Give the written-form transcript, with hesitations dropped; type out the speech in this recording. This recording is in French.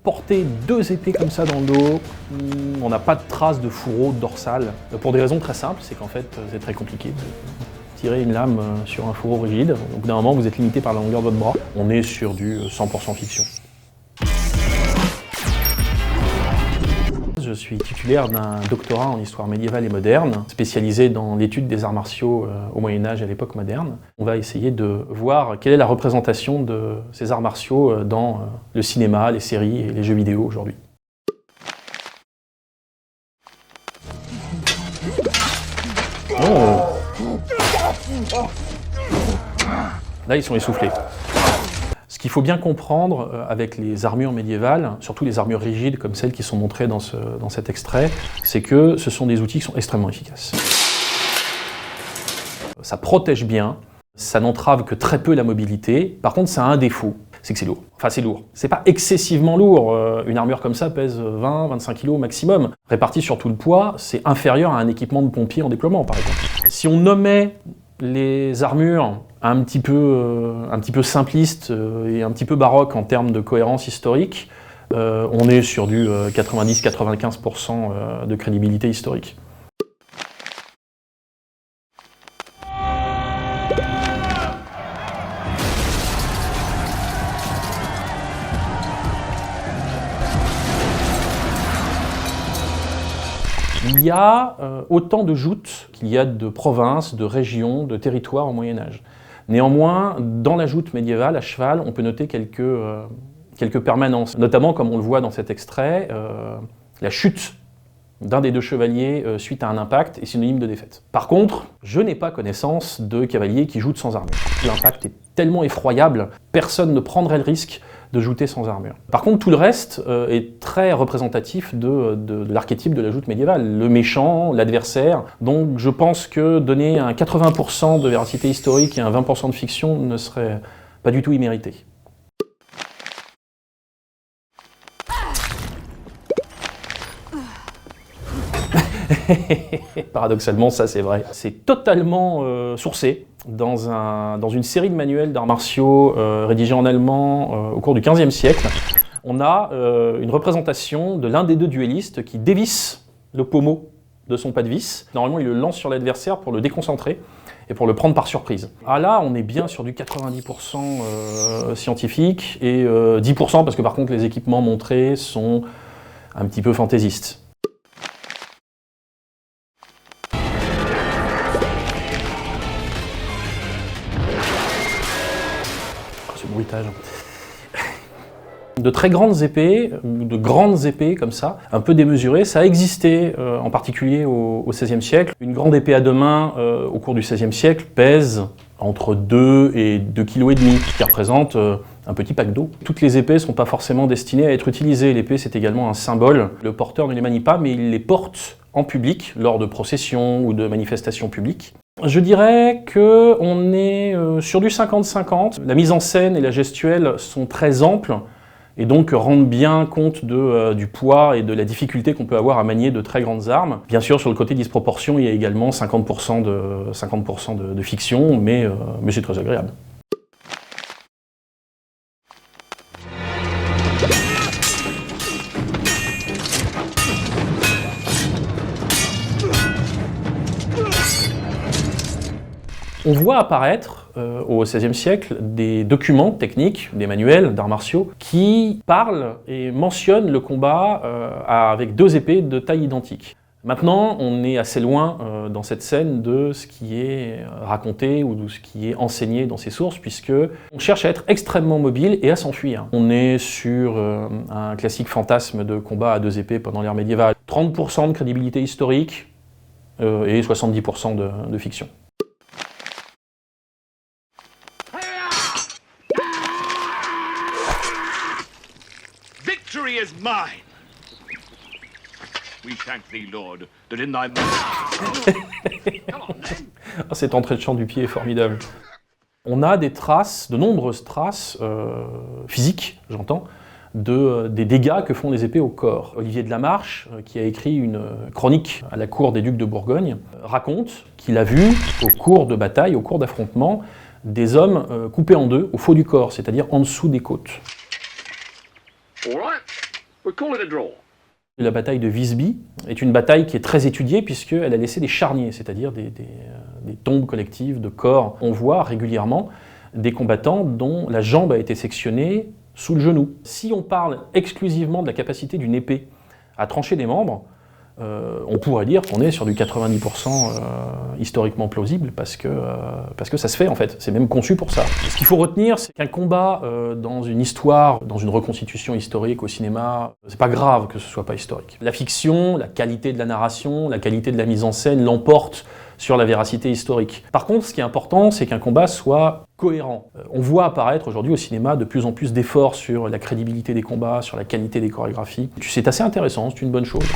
porter 2 épées comme ça dans le dos, on n'a pas de traces de fourreau dorsal, pour des raisons très simples, c'est qu'en fait c'est très compliqué de tirer une lame sur un fourreau rigide. Au bout d'un moment vous êtes limité par la longueur de votre bras. On est sur du 100% fiction. Je suis titulaire d'un doctorat en histoire médiévale et moderne, spécialisé dans l'étude des arts martiaux au Moyen-Âge et à l'époque moderne. On va essayer de voir quelle est la représentation de ces arts martiaux dans le cinéma, les séries et les jeux vidéo aujourd'hui. Oh. Là, ils sont essoufflés. Ce qu'il faut bien comprendre avec les armures médiévales, surtout les armures rigides comme celles qui sont montrées dans cet extrait, c'est que ce sont des outils qui sont extrêmement efficaces. Ça protège bien, ça n'entrave que très peu la mobilité. Par contre, ça a un défaut, c'est que c'est lourd. Enfin, c'est lourd. C'est pas excessivement lourd. Une armure comme ça pèse 20-25 kg au maximum. Réparti sur tout le poids, c'est inférieur à un équipement de pompier en déploiement, par exemple. Si on nommait les armures un petit peu simplistes et un petit peu baroques en termes de cohérence historique, on est sur du 90-95% de crédibilité historique. Il y a autant de joutes qu'il y a de provinces, de régions, de territoires au Moyen-Âge. Néanmoins, dans la joute médiévale, à cheval, on peut noter quelques permanences. Notamment, comme on le voit dans cet extrait, la chute d'un des 2 chevaliers suite à un impact est synonyme de défaite. Par contre, je n'ai pas connaissance de cavaliers qui joutent sans armure. L'impact est tellement effroyable, personne ne prendrait le risque de jouter sans armure. Par contre, tout le reste est très représentatif de l'archétype de la joute médiévale. Le méchant, l'adversaire. Donc je pense que donner un 80% de véracité historique et un 20% de fiction ne serait pas du tout immérité. Paradoxalement, ça c'est vrai. C'est totalement sourcé dans une série de manuels d'arts martiaux rédigés en allemand au cours du XVe siècle. On a une représentation de l'un des 2 duellistes qui dévisse le pommeau de son pas de vis. Normalement, il le lance sur l'adversaire pour le déconcentrer et pour le prendre par surprise. Ah là, on est bien sur du 90% scientifique et 10% parce que par contre les équipements montrés sont un petit peu fantaisistes. Bruitage. De très grandes épées, de grandes épées comme ça, un peu démesurées, ça a existé en particulier au XVIe siècle. Une grande épée à 2 mains au cours du XVIe siècle pèse entre 2 et 2,5 kg, ce qui représente un petit pack d'eau. Toutes les épées ne sont pas forcément destinées à être utilisées. L'épée, c'est également un symbole. Le porteur ne les manie pas, mais il les porte en public, lors de processions ou de manifestations publiques. Je dirais qu'on est sur du 50-50. La mise en scène et la gestuelle sont très amples et donc rendent bien compte du poids et de la difficulté qu'on peut avoir à manier de très grandes armes. Bien sûr, sur le côté disproportion, il y a également 50% de fiction, mais c'est très agréable. On voit apparaître au XVIe siècle des documents techniques, des manuels d'arts martiaux, qui parlent et mentionnent le combat avec 2 épées de taille identique. Maintenant, on est assez loin dans cette scène de ce qui est raconté ou de ce qui est enseigné dans ces sources, puisqu'on cherche à être extrêmement mobile et à s'enfuir. On est sur un classique fantasme de combat à 2 épées pendant l'ère médiévale. 30% de crédibilité historique et 70% de fiction. Victory is mine. We thank thee, Lord, that in thy mouth. Cette entrée de chant du pied est formidable. On a des traces, de nombreuses traces physiques, j'entends, des dégâts que font les épées au corps. Olivier de la Marche, qui a écrit une chronique à la cour des ducs de Bourgogne, raconte qu'il a vu, au cours de batailles, au cours d'affrontements, des hommes coupés en 2 au faux du corps, c'est-à-dire en dessous des côtes. All right. We'll call it a draw. La bataille de Visby est une bataille qui est très étudiée puisqu'elle a laissé des charniers, c'est-à-dire des tombes collectives de corps. On voit régulièrement des combattants dont la jambe a été sectionnée sous le genou. Si on parle exclusivement de la capacité d'une épée à trancher des membres, on pourrait dire qu'on est sur du 90% historiquement plausible parce que ça se fait en fait, c'est même conçu pour ça. Ce qu'il faut retenir, c'est qu'un combat dans une histoire, dans une reconstitution historique au cinéma, c'est pas grave que ce soit pas historique. La fiction, la qualité de la narration, la qualité de la mise en scène l'emporte sur la véracité historique. Par contre, ce qui est important, c'est qu'un combat soit cohérent. On voit apparaître aujourd'hui au cinéma de plus en plus d'efforts sur la crédibilité des combats, sur la qualité des chorégraphies. C'est assez intéressant, c'est une bonne chose.